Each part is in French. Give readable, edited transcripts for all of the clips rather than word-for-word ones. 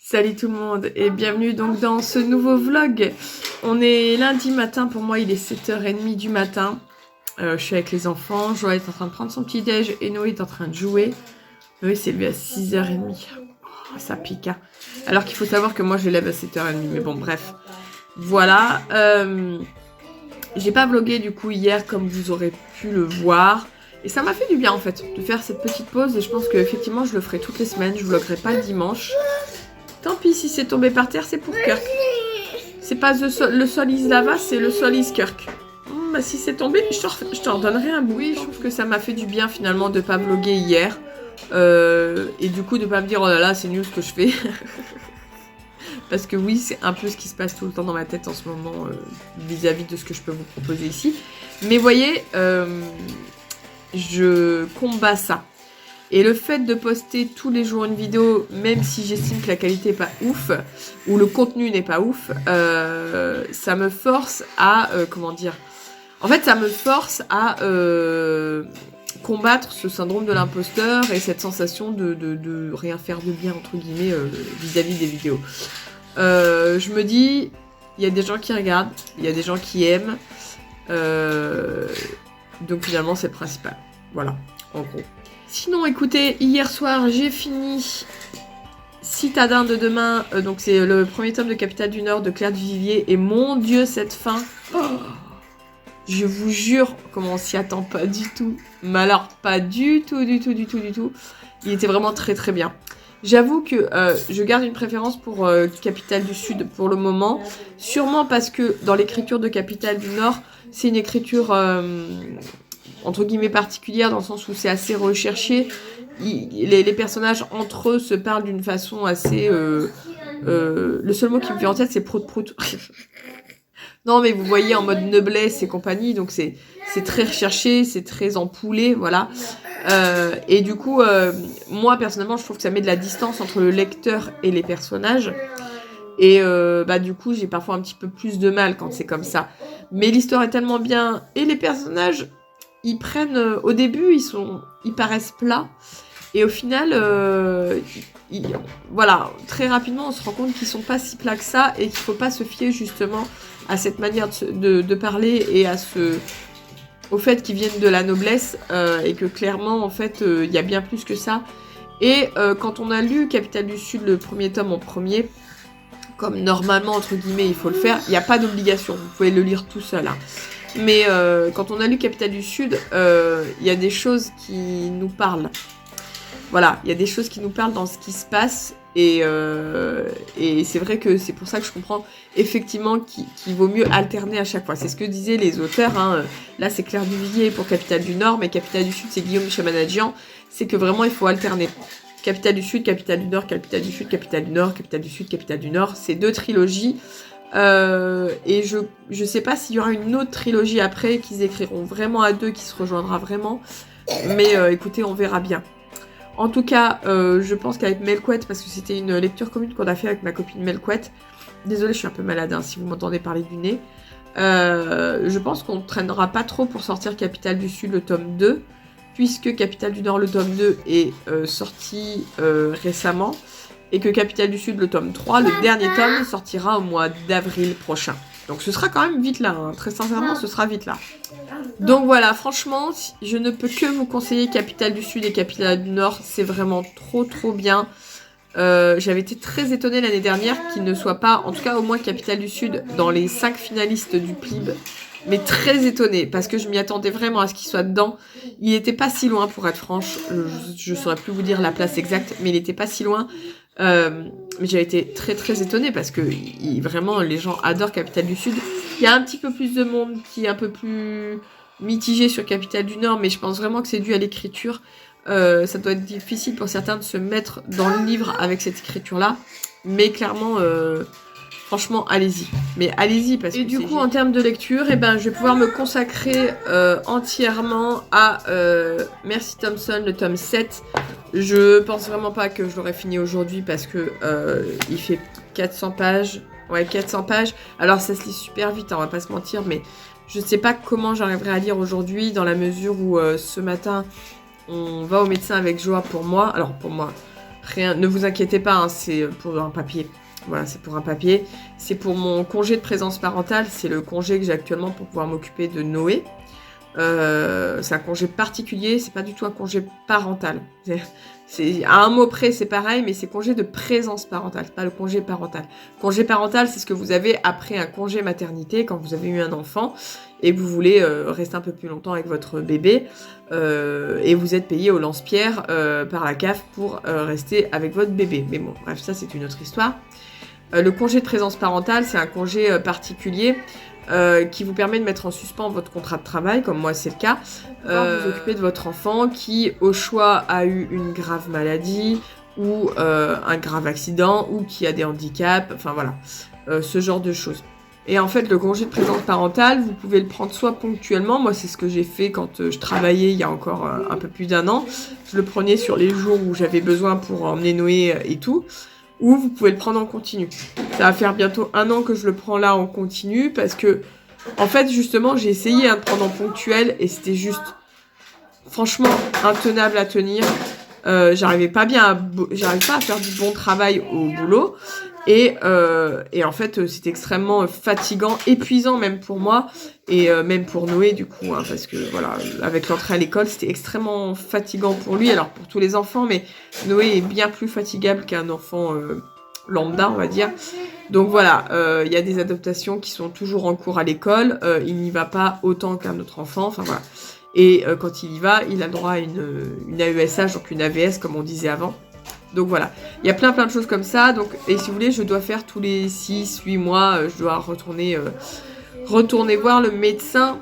Salut tout le monde et bienvenue donc dans ce nouveau vlog. On est lundi matin, pour moi il est 7h30 du matin. Je suis avec les enfants, Joël est en train de prendre son petit déj et Noé est en train de jouer. Noé s'est levé à 6h30. Oh, ça pique hein. Alors qu'il faut savoir que moi je lève à 7h30, mais bon bref. Voilà. J'ai pas vlogué du coup hier comme vous aurez pu le voir. Et ça m'a fait du bien en fait de faire cette petite pause et je pense qu'effectivement je le ferai toutes les semaines. Je vloggerai pas le dimanche. Tant pis si c'est tombé par terre, c'est pour Kirk. C'est pas le sol is lava, c'est le sol is Kirk. Bah si c'est tombé, je t'en redonnerai un bout. Oui, je trouve que ça m'a fait du bien finalement de pas vlogger hier. Et du coup de pas me dire oh là là c'est nul ce que je fais. Parce que oui, c'est un peu ce qui se passe tout le temps dans ma tête en ce moment vis-à-vis de ce que je peux vous proposer ici. Mais voyez, je combats ça. Et le fait de poster tous les jours une vidéo, même si j'estime que la qualité n'est pas ouf, ou le contenu n'est pas ouf, ça me force à... comment dire ? En fait, ça me force à combattre ce syndrome de l'imposteur et cette sensation de rien faire de bien, entre guillemets, vis-à-vis des vidéos. Je me dis, il y a des gens qui regardent, il y a des gens qui aiment, donc finalement c'est le principal. Voilà, en gros. Sinon, écoutez, hier soir, j'ai fini Citadin de demain. Donc, c'est le premier tome de Capitale du Nord de Claire Duvivier. Et mon Dieu, cette fin. Oh, je vous jure, comment on s'y attend pas du tout. Mais alors, pas du tout. Il était vraiment très très bien. J'avoue que je garde une préférence pour Capitale du Sud pour le moment. Sûrement parce que dans l'écriture de Capitale du Nord, c'est une écriture... entre guillemets particulière dans le sens où c'est assez recherché. Les personnages entre eux se parlent d'une façon assez... le seul mot qui me vient en tête c'est prout. Non mais vous voyez en mode noblesse et compagnie, donc c'est très recherché, c'est très empoulé, voilà. Et du coup, moi personnellement je trouve que ça met de la distance entre le lecteur et les personnages. Et bah du coup j'ai parfois un petit peu plus de mal quand c'est comme ça. Mais l'histoire est tellement bien et les personnages... Ils prennent, au début, ils paraissent plats. Et au final, voilà, très rapidement, on se rend compte qu'ils sont pas si plats que ça et qu'il faut pas se fier justement à cette manière de parler et au fait qu'ils viennent de la noblesse et que clairement, en fait, il y a bien plus que ça. Et quand on a lu Capitale du Sud, le premier tome en premier, comme normalement, entre guillemets, il faut le faire, il n'y a pas d'obligation. Vous pouvez le lire tout seul, hein. Mais quand on a lu Capitale du Sud, il y a des choses qui nous parlent. Voilà, il y a des choses qui nous parlent dans ce qui se passe. Et c'est vrai que c'est pour ça que je comprends effectivement qu'il vaut mieux alterner à chaque fois. C'est ce que disaient les auteurs. Hein. Là, c'est Claire Duvivier pour Capitale du Nord, mais Capitale du Sud, c'est Guillaume Chamanadjian. C'est que vraiment, il faut alterner. Capitale du Sud, Capitale du Nord, Capitale du Sud, Capitale du Nord, Capitale du Sud, Capitale du Nord. C'est 2 trilogies. Et je sais pas s'il y aura une autre trilogie après qu'ils écriront vraiment à 2, qui se rejoindra vraiment. Mais écoutez, on verra bien. En tout cas, je pense qu'avec Melquette, parce que c'était une lecture commune qu'on a fait avec ma copine Melquette. Désolée, je suis un peu malade hein, si vous m'entendez parler du nez. Je pense qu'on ne traînera pas trop pour sortir Capitale du Sud le tome 2. Puisque Capitale du Nord le tome 2 est sorti récemment. Et que Capitale du Sud, le tome 3, le dernier tome, sortira au mois d'avril prochain. Donc ce sera quand même vite là, hein. Très sincèrement, ce sera vite là. Donc voilà, franchement, je ne peux que vous conseiller Capitale du Sud et Capitale du Nord. C'est vraiment trop bien. J'avais été très étonnée l'année dernière qu'il ne soit pas, en tout cas au moins Capitale du Sud, dans les 5 finalistes du PLIB. Mais très étonnée, parce que je m'y attendais vraiment à ce qu'il soit dedans. Il n'était pas si loin, pour être franche. Je saurais plus vous dire la place exacte, mais il n'était pas si loin. Mais j'ai été très étonnée parce que vraiment les gens adorent Capitale du Sud. Il y a un petit peu plus de monde qui est un peu plus mitigé sur Capitale du Nord, mais je pense vraiment que c'est dû à l'écriture. Ça doit être difficile pour certains de se mettre dans le livre avec cette écriture-là, mais clairement, franchement, allez-y. Mais allez-y parce que du coup, en termes de lecture, eh ben, je vais pouvoir me consacrer entièrement à Mercy Thompson, le tome 7. Je pense vraiment pas que je l'aurai fini aujourd'hui parce que il fait 400 pages. Ouais, 400 pages. Alors ça se lit super vite, hein, on va pas se mentir, mais je sais pas comment j'arriverai à lire aujourd'hui dans la mesure où ce matin, on va au médecin avec Joa pour moi. Alors pour moi, Rien, ne vous inquiétez pas, hein, c'est pour un papier. Voilà, c'est pour un papier. C'est pour mon congé de présence parentale. C'est le congé que j'ai actuellement pour pouvoir m'occuper de Noé. C'est un congé particulier, c'est pas du tout un congé parental. À un mot près, c'est pareil, mais c'est congé de présence parentale, c'est pas le congé parental. Congé parental, c'est ce que vous avez après un congé maternité, quand vous avez eu un enfant, et que vous voulez rester un peu plus longtemps avec votre bébé, et vous êtes payé au lance-pierre par la CAF pour rester avec votre bébé. Mais bon, bref, ça c'est une autre histoire. Le congé de présence parentale, c'est un congé particulier qui vous permet de mettre en suspens votre contrat de travail, comme moi c'est le cas, vous occuper de votre enfant qui, au choix, a eu une grave maladie ou un grave accident ou qui a des handicaps, enfin voilà, ce genre de choses. Et en fait, le congé de présence parentale, vous pouvez le prendre soit ponctuellement, moi c'est ce que j'ai fait quand je travaillais il y a encore un peu plus d'1 an, je le prenais sur les jours où j'avais besoin pour emmener Noé et tout, ou vous pouvez le prendre en continu. Ça va faire bientôt 1 an que je le prends là en continu parce que, en fait, justement, j'ai essayé de prendre en ponctuel et c'était juste, franchement, intenable à tenir. J'arrivais pas à faire du bon travail au boulot et en fait, c'était extrêmement fatigant, épuisant même pour moi et même pour Noé du coup, hein, parce que voilà, avec l'entrée à l'école, c'était extrêmement fatigant pour lui. Alors pour tous les enfants, mais Noé est bien plus fatigable qu'un enfant lambda, on va dire. Donc voilà, il y a des adaptations qui sont toujours en cours à l'école. Il n'y va pas autant qu'un autre enfant. Enfin voilà. Et quand il y va, il a le droit à une AESH, donc une AVS comme on disait avant. Donc voilà, il y a plein de choses comme ça. Donc, et si vous voulez, je dois faire tous les 6-8 mois, je dois retourner voir le médecin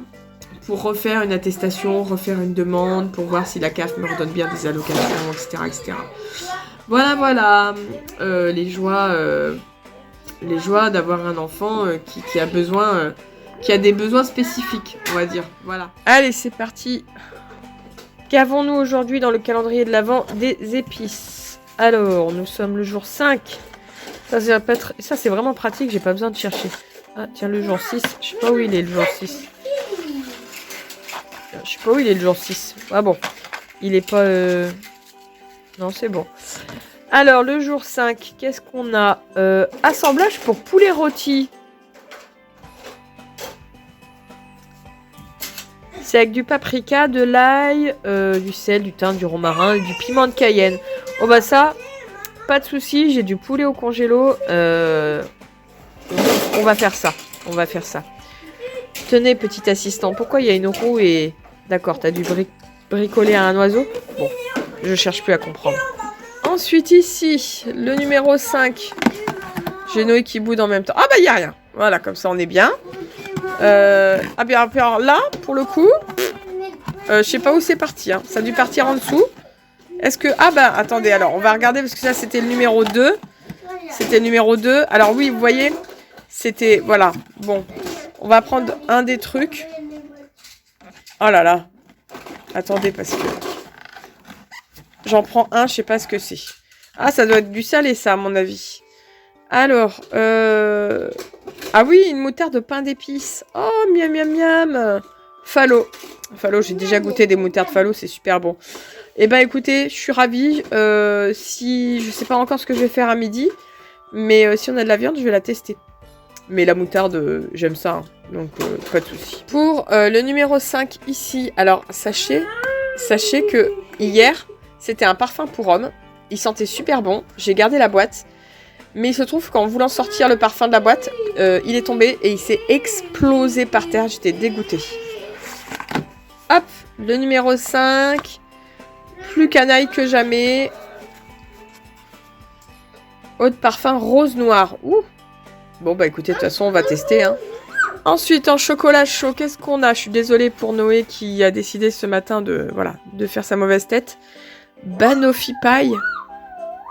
pour refaire une attestation, refaire une demande, pour voir si la CAF me redonne bien des allocations, etc. etc. Voilà, les joies d'avoir un enfant qui a besoin, qui a des besoins spécifiques, on va dire. Voilà. Allez, c'est parti. Qu'avons-nous aujourd'hui dans le calendrier de l'Avent? Des épices. Alors, nous sommes le jour 5. Ça, c'est vraiment pratique, j'ai pas besoin de chercher. Ah, tiens, le jour 6. Je sais pas où il est, le jour 6. Je sais pas où il est, le jour 6. Ah bon. Il est pas... Non, c'est bon. Alors, le jour 5, qu'est-ce qu'on a? Assemblage pour poulet rôti. C'est avec du paprika, de l'ail, du sel, du thym, du romarin et du piment de Cayenne. Oh bah ça, pas de souci, j'ai du poulet au congélo. On va faire ça. Tenez, petit assistant, pourquoi il y a une roue et... D'accord, t'as dû bricoler à un oiseau? Bon, je cherche plus à comprendre. Ensuite ici, le numéro 5. J'ai Noé qui boude en même temps. Ah bah il n'y a rien. Voilà, comme ça on est bien. Ah bien, alors là, pour le coup, je sais pas où c'est parti. Hein. Ça a dû partir en dessous. Est-ce que... Ah bah, attendez, alors, on va regarder, parce que ça, c'était le numéro 2. C'était le numéro 2. Alors oui, vous voyez, c'était... Voilà, bon. On va prendre un des trucs. Oh là là. Attendez, parce que... J'en prends un, je sais pas ce que c'est. Ah, ça doit être du salé, ça, à mon avis. Alors, ah oui, une moutarde de pain d'épices. Oh, miam, miam, miam. Fallot. Fallot, j'ai déjà goûté des moutardes Fallot, c'est super bon. Eh ben, écoutez, je suis ravie. Je sais pas encore ce que je vais faire à midi, mais si on a de la viande, je vais la tester. Mais la moutarde, j'aime ça, hein, donc pas de souci. Pour le numéro 5 ici, alors sachez que hier, c'était un parfum pour homme. Il sentait super bon. J'ai gardé la boîte. Mais il se trouve qu'en voulant sortir le parfum de la boîte, il est tombé et il s'est explosé par terre. J'étais dégoûtée. Hop, le numéro 5. Plus canaille que jamais. Eau de parfum rose noir. Ouh. Bon bah écoutez, de toute façon on va tester. Hein. Ensuite, en chocolat chaud, qu'est-ce qu'on a? Je suis désolée pour Noé qui a décidé ce matin de faire sa mauvaise tête. Banoffee Pie.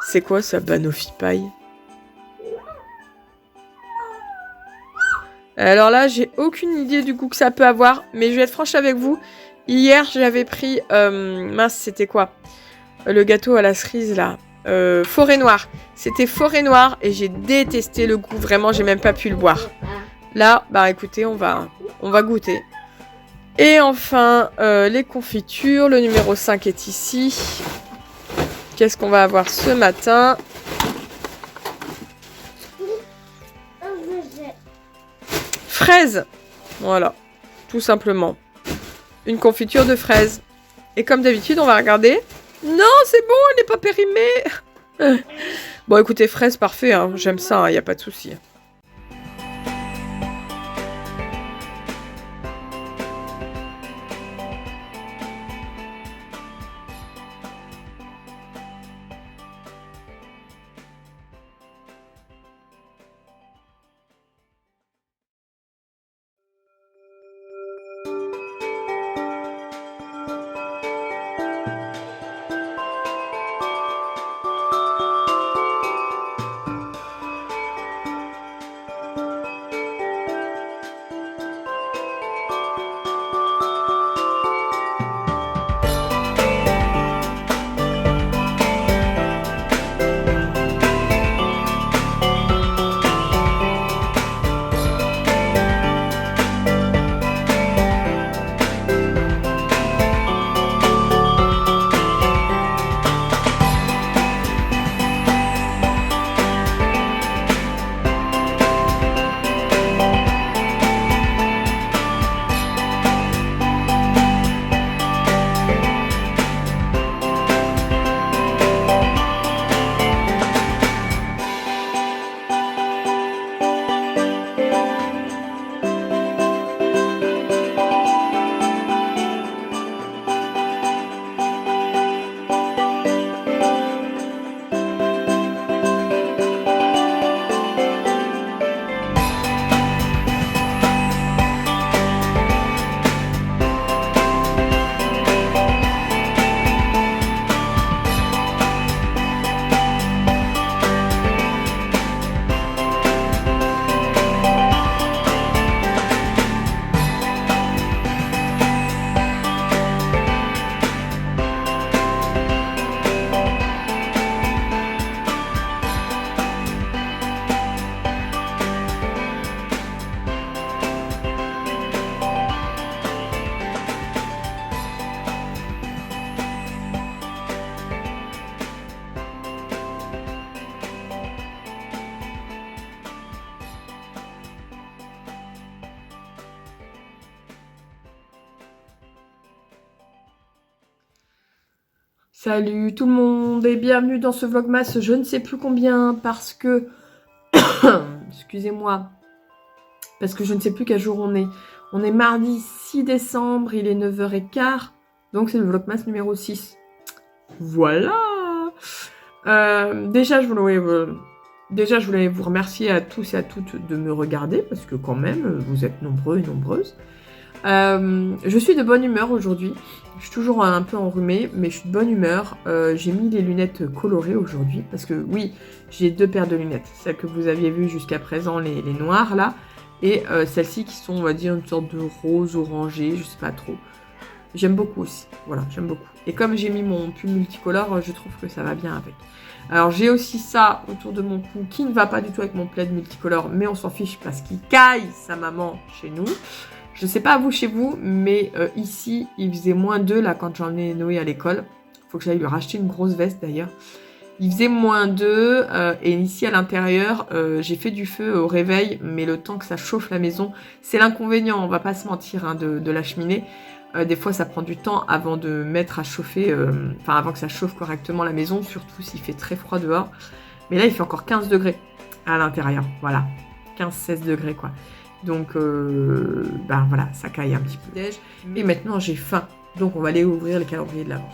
C'est quoi ça, Banoffee Pie? Alors là, j'ai aucune idée du goût que ça peut avoir, mais je vais être franche avec vous. Hier, j'avais pris... mince, c'était quoi? Le gâteau à la cerise, là. Forêt Noire. C'était Forêt Noire et j'ai détesté le goût. Vraiment, j'ai même pas pu le boire. Là, bah écoutez, on va goûter. Et enfin, les confitures. Le numéro 5 est ici. Qu'est-ce qu'on va avoir ce matin? Fraises. Voilà, tout simplement. Une confiture de fraises. Et comme d'habitude, on va regarder. Non, c'est bon, elle n'est pas périmée. Bon, écoutez, fraises, parfait. Hein. J'aime ça, il n'y a pas de souci. Salut tout le monde et bienvenue dans ce vlogmas, je ne sais plus combien parce que... Excusez-moi. Parce que je ne sais plus quel jour on est. On est mardi 6 décembre, il est 9h15. Donc c'est le vlogmas numéro 6. Voilà. Déjà, je voulais vous remercier à tous et à toutes de me regarder parce que quand même, vous êtes nombreux et nombreuses. Je suis de bonne humeur aujourd'hui. Je suis toujours un peu enrhumée, mais je suis de bonne humeur. J'ai mis les lunettes colorées aujourd'hui parce que oui, j'ai 2 paires de lunettes. Celles que vous aviez vues jusqu'à présent, les noires là, et celles-ci qui sont, on va dire, une sorte de rose orangé, je sais pas trop. J'aime beaucoup aussi. Voilà, j'aime beaucoup. Et comme j'ai mis mon pull multicolore, je trouve que ça va bien avec. Alors j'ai aussi ça autour de mon cou qui ne va pas du tout avec mon plaid multicolore, mais on s'en fiche parce qu'il caille sa maman chez nous. Je sais pas vous chez vous, mais ici, il faisait -2 là quand j'emmenais Noé à l'école. Faut que j'aille lui racheter une grosse veste d'ailleurs. Il faisait -2 et ici à l'intérieur, j'ai fait du feu au réveil, mais le temps que ça chauffe la maison, c'est l'inconvénient, on va pas se mentir, hein, de la cheminée. Des fois, ça prend du temps avant de mettre à chauffer, enfin avant que ça chauffe correctement la maison, surtout s'il fait très froid dehors. Mais là, il fait encore 15 degrés à l'intérieur, voilà. 15-16 degrés quoi. Donc, ben voilà, ça caille un petit peu. Et maintenant, j'ai faim. Donc, on va aller ouvrir le calendrier de l'Avent.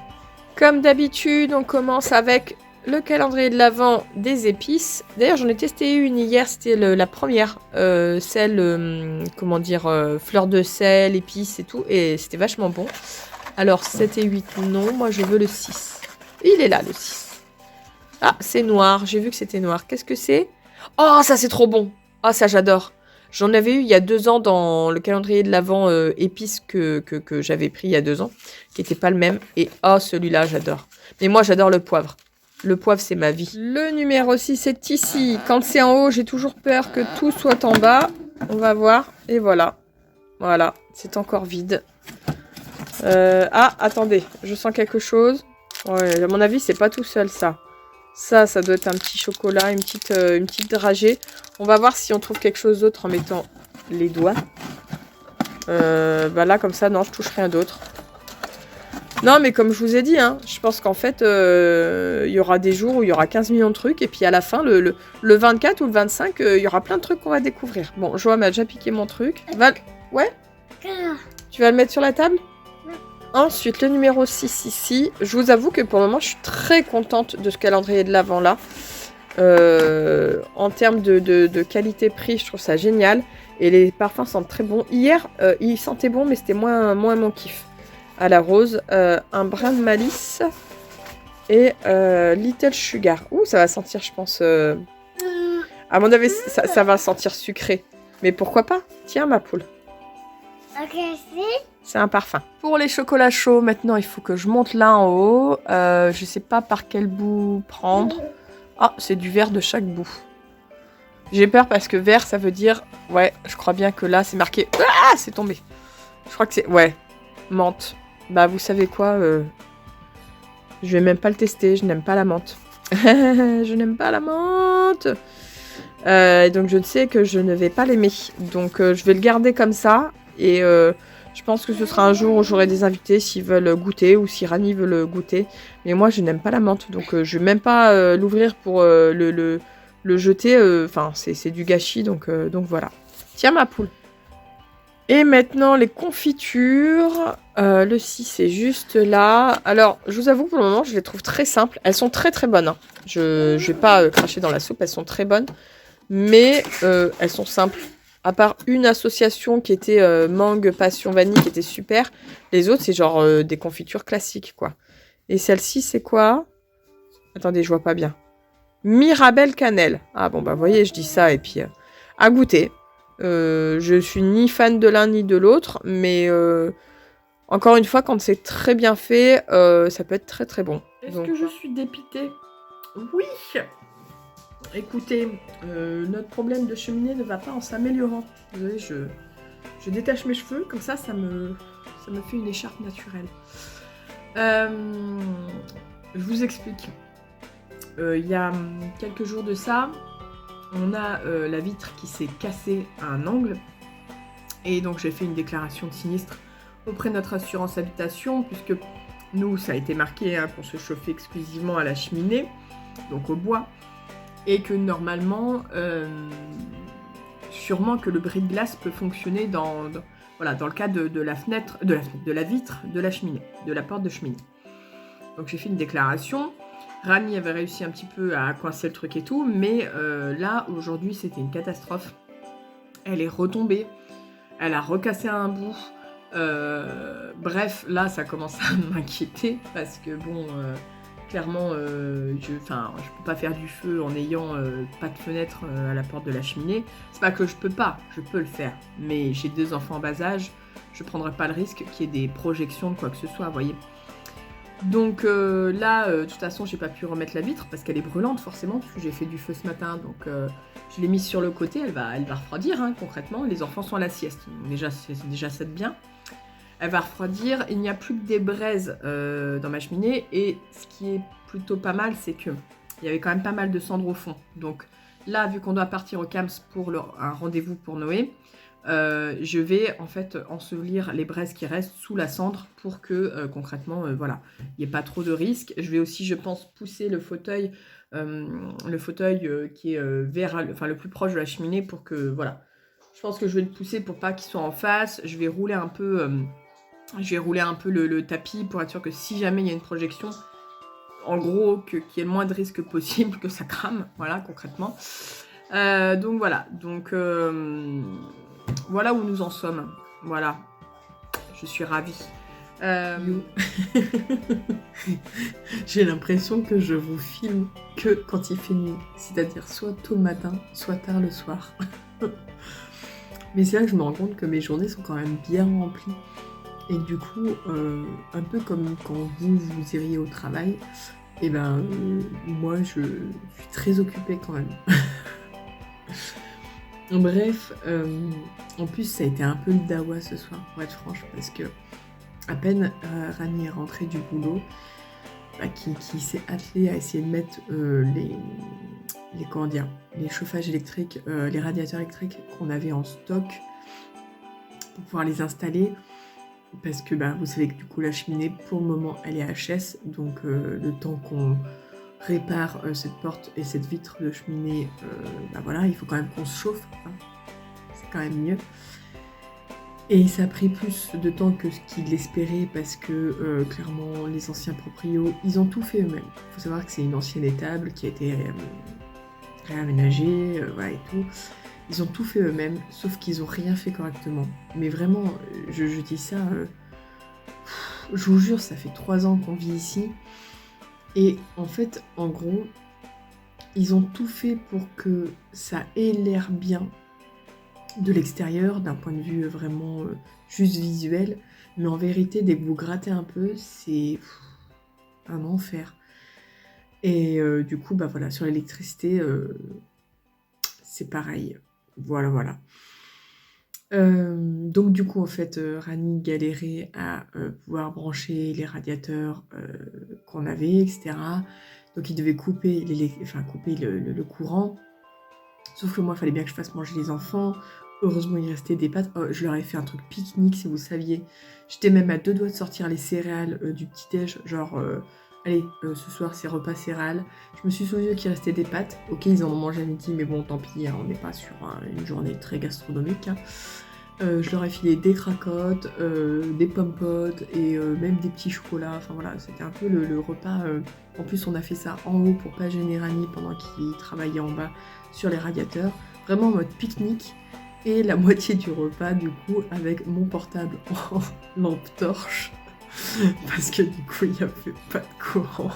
Comme d'habitude, on commence avec le calendrier de l'Avent des épices. D'ailleurs, j'en ai testé une hier. C'était la première. Celle, comment dire, fleur de sel, épices et tout. Et c'était vachement bon. Alors, 7 et 8, non. Moi, je veux le 6. Il est là, le 6. Ah, c'est noir. J'ai vu que c'était noir. Qu'est-ce que c'est? Oh, ça, c'est trop bon. Ah, ça, j'adore. J'en avais eu il y a 2 ans dans le calendrier de l'Avent épices que j'avais pris il y a 2 ans, qui n'était pas le même. Et oh, celui-là, j'adore. Mais moi, j'adore le poivre. Le poivre, c'est ma vie. Le numéro 6 est ici. Quand c'est en haut, j'ai toujours peur que tout soit en bas. On va voir. Et voilà. Voilà. C'est encore vide. Ah, attendez. Je sens quelque chose. Ouais, à mon avis, c'est pas tout seul, ça. Ça doit être un petit chocolat, une petite dragée. On va voir si on trouve quelque chose d'autre en mettant les doigts. Bah là, comme ça, non, je touche rien d'autre. Non, mais comme je vous ai dit, hein, je pense qu'en fait, il y aura des jours où il y aura 15 millions de trucs, et puis à la fin, le 24 ou le 25, il y aura plein de trucs qu'on va découvrir. Bon, Joa m'a déjà piqué mon truc. Ouais? Tu vas le mettre sur la table? Ensuite, le numéro 6 ici. Je vous avoue que pour le moment, je suis très contente de ce calendrier de l'Avent là. En termes de qualité-prix, je trouve ça génial. Et les parfums sentent très bon. Hier, ils sentaient bon, mais c'était moins mon kiff. À la rose, un brin de malice et Little Sugar. Ouh, ça va sentir, je pense... À mon avis, ça va sentir sucré. Mais pourquoi pas? Tiens, ma poule. Ok, c'est un parfum. Pour les chocolats chauds, maintenant, il faut que je monte là en haut. Je sais pas par quel bout prendre. Ah, c'est du vert de chaque bout. J'ai peur parce que vert, ça veut dire... Ouais, je crois bien que là, c'est marqué... Ah, c'est tombé. Je crois que c'est... Ouais, menthe. Bah, vous savez quoi je vais même pas le tester, je n'aime pas la menthe. Je n'aime pas la menthe. Donc, je sais que je ne vais pas l'aimer. Donc, je vais le garder comme ça. Et je pense que ce sera un jour où j'aurai des invités s'ils veulent goûter ou si Rani veut le goûter. Mais moi, je n'aime pas la menthe. Donc, je vais même pas l'ouvrir pour le jeter. Enfin, c'est du gâchis. Donc voilà. Tiens, ma poule. Et maintenant, les confitures. Le 6 est juste là. Alors, je vous avoue, pour le moment, je les trouve très simples. Elles sont très très bonnes. Hein. Je vais pas cracher dans la soupe. Elles sont très bonnes. Mais elles sont simples. À part une association qui était mangue, passion, vanille, qui était super. Les autres, c'est genre des confitures classiques, quoi. Et celle-ci, c'est quoi? Attendez, je vois pas bien. Mirabelle cannelle. Ah bon, bah, vous voyez, je dis ça. Et puis, à goûter. Je suis ni fan de l'un ni de l'autre. Mais, encore une fois, quand c'est très bien fait, ça peut être très très bon. Est-ce que je suis dépitée? Oui! Écoutez, notre problème de cheminée ne va pas en s'améliorant. Vous voyez, je détache mes cheveux, comme ça me fait une écharpe naturelle. Je vous explique. Il y a quelques jours de ça, on a la vitre qui s'est cassée à un angle. Et donc j'ai fait une déclaration de sinistre auprès de notre assurance habitation, puisque nous, ça a été marqué hein, pour se chauffer exclusivement à la cheminée, donc au bois. Et que normalement, sûrement que le bris de glace peut fonctionner dans le cas de la fenêtre, de la vitre, de la cheminée, de la porte de cheminée. Donc j'ai fait une déclaration. Rani avait réussi un petit peu à coincer le truc et tout, mais là, aujourd'hui, c'était une catastrophe. Elle est retombée, elle a recassé un bout. Bref, là, ça commence à m'inquiéter parce que bon... Clairement, je peux pas faire du feu en ayant pas de fenêtre à la porte de la cheminée. C'est pas que je peux pas, je peux le faire. Mais j'ai 2 enfants en bas âge, je prendrai pas le risque qu'il y ait des projections de quoi que ce soit, vous voyez. Donc là, de toute façon, j'ai pas pu remettre la vitre parce qu'elle est brûlante forcément, parce que j'ai fait du feu ce matin. Donc je l'ai mise sur le côté, elle va refroidir hein, concrètement. Les enfants sont à la sieste, donc déjà c'est déjà ça de bien. Elle va refroidir, il n'y a plus que des braises dans ma cheminée et ce qui est plutôt pas mal, c'est que il y avait quand même pas mal de cendres au fond. Donc là, vu qu'on doit partir au Camps pour un rendez-vous pour Noé, je vais en fait ensevelir les braises qui restent sous la cendre pour que concrètement, voilà, il n'y ait pas trop de risques. Je vais aussi, je pense, pousser le fauteuil qui est le plus proche de la cheminée pour que, voilà. Je pense que je vais le pousser pour pas qu'il soit en face. Je vais rouler un peu... le tapis pour être sûr que si jamais il y a une projection, en gros, qu'il y ait le moins de risques possible que ça crame, voilà, concrètement. Donc voilà, voilà où nous en sommes. Voilà, je suis ravie. J'ai l'impression que je vous filme que quand il fait nuit, c'est-à-dire soit tôt le matin, soit tard le soir. Mais c'est là que je me rends compte que mes journées sont quand même bien remplies. Et que du coup, un peu comme quand vous iriez au travail, et ben moi je suis très occupée quand même. Bref, en plus ça a été un peu le dawa ce soir, pour être franche, parce que à peine Rani est rentrée du boulot, qui s'est attelé à essayer de mettre comment dire, les chauffages électriques, les radiateurs électriques qu'on avait en stock pour pouvoir les installer. Parce que vous savez que du coup la cheminée pour le moment elle est HS, donc le temps qu'on répare cette porte et cette vitre de cheminée, voilà, il faut quand même qu'on se chauffe, hein. C'est quand même mieux. Et ça a pris plus de temps que ce qu'il espérait parce que clairement les anciens proprios, ils ont tout fait eux-mêmes. Il faut savoir que c'est une ancienne étable qui a été réaménagée, voilà et tout. Ils ont tout fait eux-mêmes, sauf qu'ils ont rien fait correctement. Mais vraiment, je dis ça, je vous jure, ça fait 3 ans qu'on vit ici. Et en fait, en gros, ils ont tout fait pour que ça ait l'air bien de l'extérieur, d'un point de vue vraiment juste visuel. Mais en vérité, dès que vous grattez un peu, c'est un enfer. Et du coup, voilà, sur l'électricité, c'est pareil. Voilà. Donc du coup en fait Rani galérait à pouvoir brancher les radiateurs qu'on avait, etc. Donc il devait couper le courant. Sauf que moi il fallait bien que je fasse manger les enfants. Heureusement il restait des pâtes. Je leur ai fait un truc pique-nique si vous saviez. J'étais même à 2 doigts de sortir les céréales du petit-déj, genre allez, ce soir c'est repas céréales. Je me suis souvenu qu'il restait des pâtes. Ok, ils en ont mangé à midi, mais bon, tant pis, hein, on n'est pas sur une journée très gastronomique. Hein. Je leur ai filé des cracottes, des pommes-potes et même des petits chocolats. Enfin voilà, c'était un peu le repas. En plus, on a fait ça en haut pour pas gêner Rani pendant qu'il travaillait en bas sur les radiateurs. Vraiment en mode pique-nique. Et la moitié du repas, du coup, avec mon portable en lampe torche. Parce que du coup, il n'y avait pas de courant.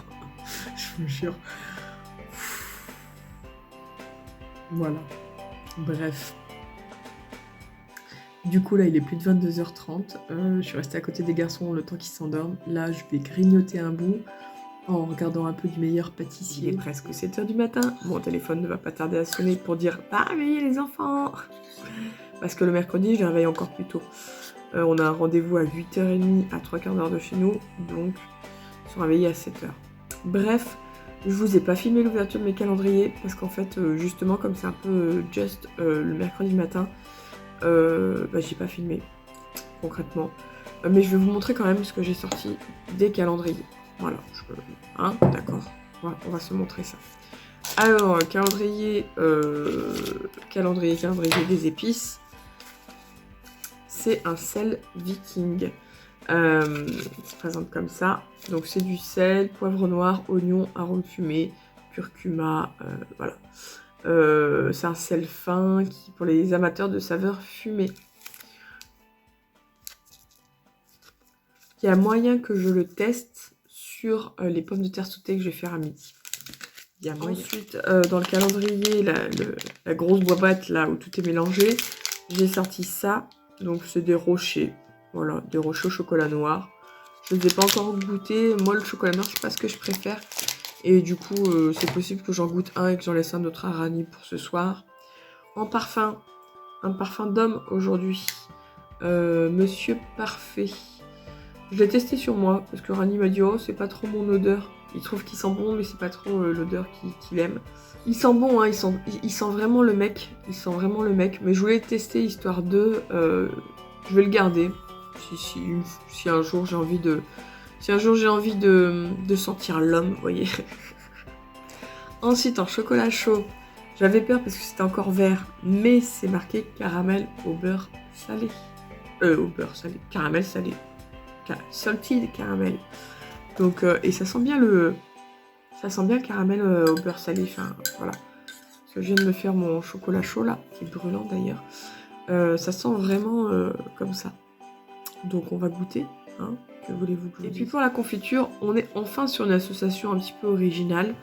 Je vous jure. Voilà. Bref. Du coup, là, il est plus de 22h30. Je suis restée à côté des garçons le temps qu'ils s'endorment. Là, je vais grignoter un bout en regardant un peu du meilleur pâtissier. Il est presque 7h du matin. Mon téléphone ne va pas tarder à sonner pour dire « Ah, réveillez les enfants !» Parce que le mercredi, je les réveille encore plus tôt. On a un rendez-vous à 8h30 à 3/4 d'heure de chez nous, donc ils sont réveillés à 7h. Bref, je vous ai pas filmé l'ouverture de mes calendriers, parce qu'en fait, justement, comme c'est un peu juste le mercredi matin, j'ai pas filmé, concrètement. Mais je vais vous montrer quand même ce que j'ai sorti des calendriers. Voilà, d'accord, on va se montrer ça. Alors, calendrier des épices. C'est un sel viking. Ça se présente comme ça. Donc c'est du sel, poivre noir, oignon, arôme fumé, curcuma, voilà. C'est un sel fin pour les amateurs de saveurs fumées. Il y a moyen que je le teste sur les pommes de terre sautées que je vais faire à midi. Il y a moyen. Ensuite, dans le calendrier, la grosse boîte là où tout est mélangé, j'ai sorti ça. Donc c'est des rochers, voilà, des rochers au chocolat noir. Je ne les ai pas encore goûtés. Moi le chocolat noir c'est pas ce que je préfère. Et du coup c'est possible que j'en goûte un et que j'en laisse un autre à Rani pour ce soir. En parfum, un parfum d'homme aujourd'hui. Monsieur Parfait. Je l'ai testé sur moi parce que Rani m'a dit oh c'est pas trop mon odeur. Il trouve qu'il sent bon mais c'est pas trop l'odeur qu'il aime. Il sent bon, hein, il sent vraiment le mec. Il sent vraiment le mec. Mais je voulais le tester histoire de... je vais le garder. Si un jour j'ai envie de... Si un jour j'ai envie de sentir l'homme, vous voyez. Ensuite, en chocolat chaud, j'avais peur parce que c'était encore vert. Mais c'est marqué caramel au beurre salé. Au beurre salé. Caramel salé. Salted caramel. Donc, et ça sent bien le... Ça sent bien le caramel au beurre salé, enfin voilà. Parce que je viens de me faire mon chocolat chaud là, qui est brûlant d'ailleurs. Ça sent vraiment comme ça. Donc on va goûter, hein. Que voulez-vous que je vous dise ? Et puis pour la confiture, on est enfin sur une association un petit peu originale.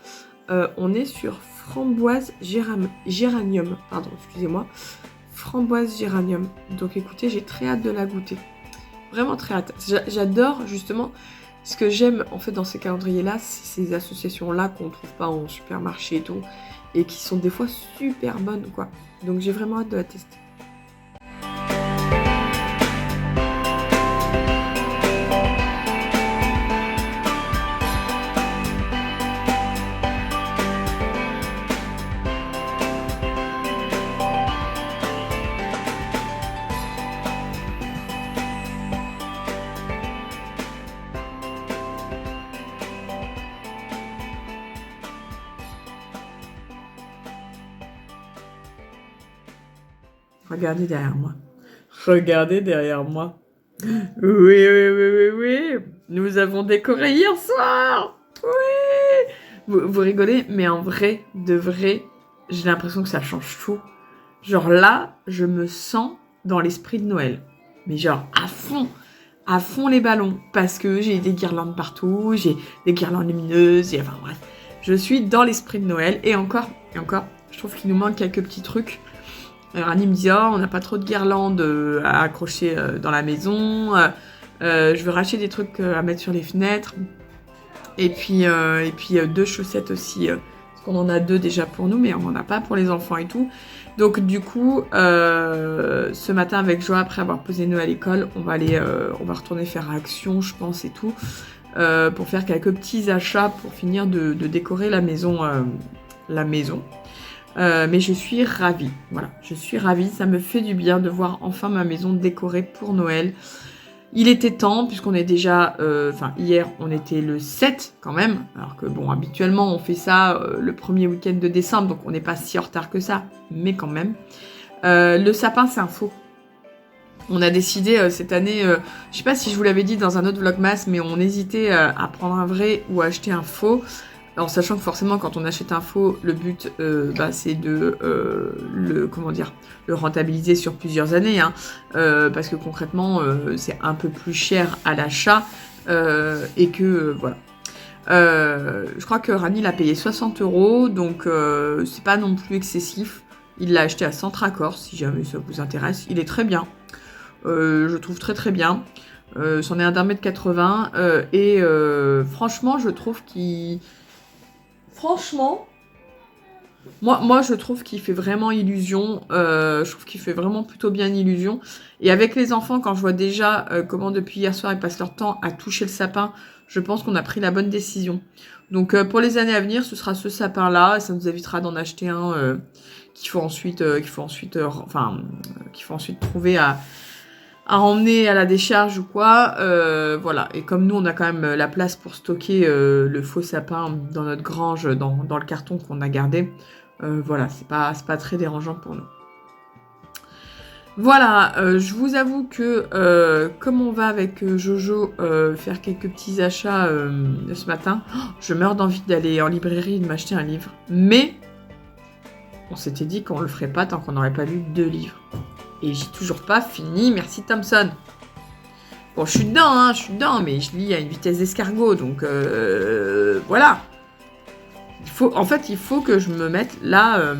On est sur framboise géranium, pardon, excusez-moi. Framboise géranium. Donc écoutez, j'ai très hâte de la goûter. Vraiment très hâte. J'adore justement... Ce que j'aime en fait dans ces calendriers-là, c'est ces associations-là qu'on ne trouve pas en supermarché et tout, et qui sont des fois super bonnes, quoi. Donc j'ai vraiment hâte de la tester. Regardez derrière moi. Regardez derrière moi. Oui. Nous avons décoré hier soir. Oui. Vous rigolez, mais en vrai, de vrai, j'ai l'impression que ça change tout. Genre là, je me sens dans l'esprit de Noël. Mais genre à fond les ballons. Parce que j'ai des guirlandes partout, j'ai des guirlandes lumineuses, enfin bref. Je suis dans l'esprit de Noël. Et encore, je trouve qu'il nous manque quelques petits trucs. Rani me dit, oh, on n'a pas trop de guirlandes à accrocher dans la maison. Je veux racheter des trucs à mettre sur les fenêtres. Et puis 2 chaussettes aussi. Parce qu'on en a 2 déjà pour nous, mais on n'en a pas pour les enfants et tout. Donc du coup, ce matin avec Joa, après avoir posé Noël à l'école, on va retourner faire Action, je pense, et tout. Pour faire quelques petits achats pour finir de décorer la maison. Mais je suis ravie, voilà, je suis ravie, ça me fait du bien de voir enfin ma maison décorée pour Noël. Il était temps, puisqu'on est déjà, hier on était le 7 quand même, alors que bon, habituellement on fait ça le premier week-end de décembre, donc on n'est pas si en retard que ça, mais quand même. Le sapin c'est un faux. On a décidé cette année, je sais pas si je vous l'avais dit dans un autre vlogmas, mais on hésitait à prendre un vrai ou à acheter un faux. En sachant que forcément quand on achète un faux, le but c'est de le rentabiliser sur plusieurs années, hein, parce que concrètement c'est un peu plus cher à l'achat et que voilà. Je crois que Rani l'a payé 60 €, donc c'est pas non plus excessif. Il l'a acheté à Centracor, si jamais ça vous intéresse. Il est très bien, je trouve très très bien. C'en est un d'1,80 m et franchement je trouve qu'il... Franchement, moi je trouve qu'il fait vraiment illusion. Je trouve qu'il fait vraiment plutôt bien illusion. Et avec les enfants, quand je vois déjà comment depuis hier soir ils passent leur temps à toucher le sapin, je pense qu'on a pris la bonne décision. Donc pour les années à venir, ce sera ce sapin-là. Et ça nous évitera d'en acheter un qu'il faut ensuite trouver à emmener à la décharge ou quoi, voilà. Et comme nous, on a quand même la place pour stocker le faux sapin dans notre grange, dans le carton qu'on a gardé, voilà, c'est pas très dérangeant pour nous. Voilà, je vous avoue que comme on va avec Jojo faire quelques petits achats ce matin, je meurs d'envie d'aller en librairie et de m'acheter un livre. Mais on s'était dit qu'on le ferait pas tant qu'on n'aurait pas lu 2 livres. Et j'ai toujours pas fini, merci Thompson. Bon, je suis dedans, mais je lis à une vitesse d'escargot, donc voilà. Il faut que je me mette là.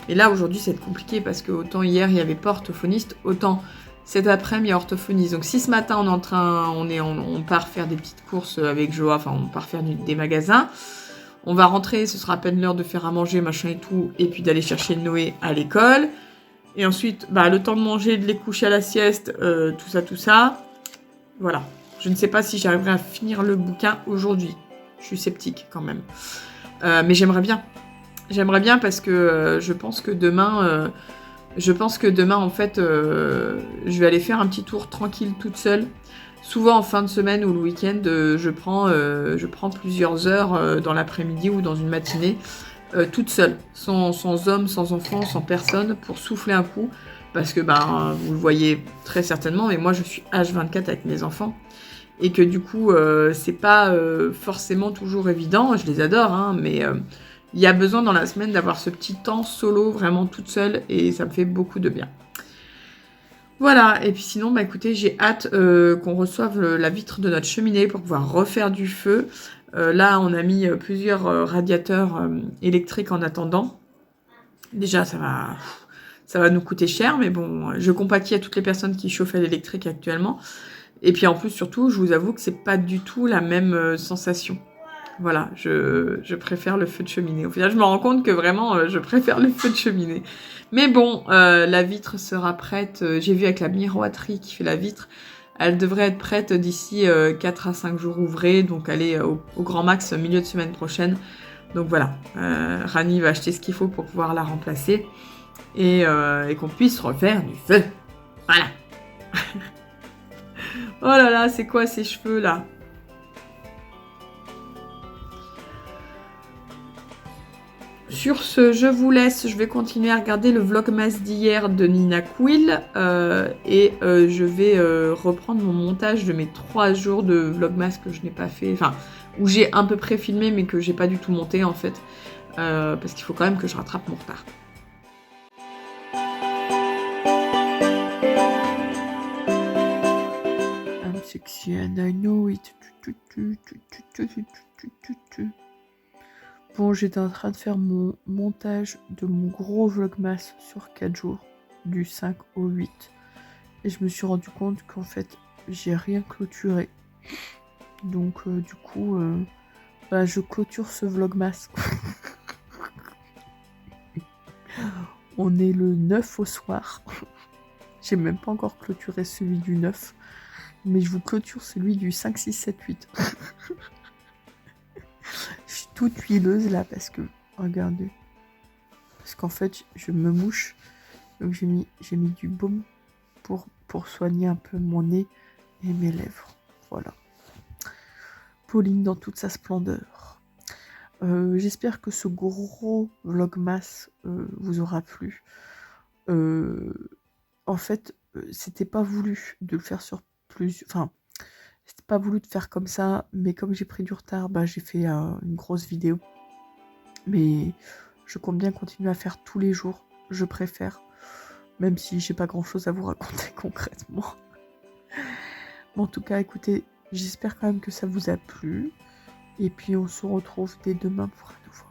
Et là, aujourd'hui, ça va être compliqué parce que autant hier, il n'y avait pas orthophoniste, autant cet après-midi, il y a orthophoniste. Donc si ce matin, on part faire des petites courses avec Joa, enfin, on part faire des magasins, on va rentrer, ce sera à peine l'heure de faire à manger, machin et tout, et puis d'aller chercher Noé à l'école. Et ensuite, le temps de manger, de les coucher à la sieste, tout ça. Voilà. Je ne sais pas si j'arriverai à finir le bouquin aujourd'hui. Je suis sceptique quand même. Mais j'aimerais bien. J'aimerais bien parce que je pense que demain, en fait, je vais aller faire un petit tour tranquille toute seule. Souvent en fin de semaine ou le week-end, je prends plusieurs heures dans l'après-midi ou dans une matinée. Toute seule, sans homme, sans enfant, sans personne, pour souffler un coup, parce que vous le voyez très certainement, mais moi je suis H24 avec mes enfants, et que du coup c'est pas forcément toujours évident, je les adore, hein, mais il y a besoin dans la semaine d'avoir ce petit temps solo, vraiment toute seule, et ça me fait beaucoup de bien. Voilà, et puis sinon, écoutez, j'ai hâte qu'on reçoive la vitre de notre cheminée pour pouvoir refaire du feu. Là, on a mis plusieurs radiateurs électriques en attendant. Déjà, ça va nous coûter cher, mais bon, je compatis à toutes les personnes qui chauffent à l'électrique actuellement. Et puis en plus, surtout, je vous avoue que c'est pas du tout la même sensation. Voilà, je préfère le feu de cheminée. Au final, je me rends compte que vraiment, je préfère le feu de cheminée. Mais bon, la vitre sera prête. J'ai vu avec la miroiterie qui fait la vitre. Elle devrait être prête d'ici 4 à 5 jours ouvrés. Donc, elle est au grand max milieu de semaine prochaine. Donc voilà, Rani va acheter ce qu'il faut pour pouvoir la remplacer. Et qu'on puisse refaire du feu. Voilà. Oh là là, c'est quoi ces cheveux là? Sur ce, je vous laisse. Je vais continuer à regarder le vlogmas d'hier de Nina Quill. Je vais reprendre mon montage de mes 3 jours de vlogmas que je n'ai pas fait. Enfin, où j'ai à peu près filmé, mais que j'ai pas du tout monté en fait. Parce qu'il faut quand même que je rattrape mon retard. I'm sexy and I know it. Bon, j'étais en train de faire mon montage de mon gros vlogmas sur 4 jours, du 5 au 8. Et je me suis rendu compte qu'en fait, j'ai rien clôturé. Donc, du coup, je clôture ce vlogmas. On est le 9 au soir. J'ai même pas encore clôturé celui du 9. Mais je vous clôture celui du 5, 6, 7, 8. Je suis toute huileuse là parce que, regardez. Parce qu'en fait, je me mouche. Donc j'ai mis du baume pour soigner un peu mon nez et mes lèvres. Voilà. Pauline dans toute sa splendeur. J'espère que ce gros vlogmas vous aura plu. En fait, c'était pas voulu de le faire sur Enfin, c'était pas voulu de faire comme ça, mais comme j'ai pris du retard, j'ai fait une grosse vidéo. Mais je compte bien continuer à faire tous les jours. Je préfère, même si j'ai pas grand chose à vous raconter concrètement. Mais en tout cas, écoutez, j'espère quand même que ça vous a plu. Et puis on se retrouve dès demain pour un nouveau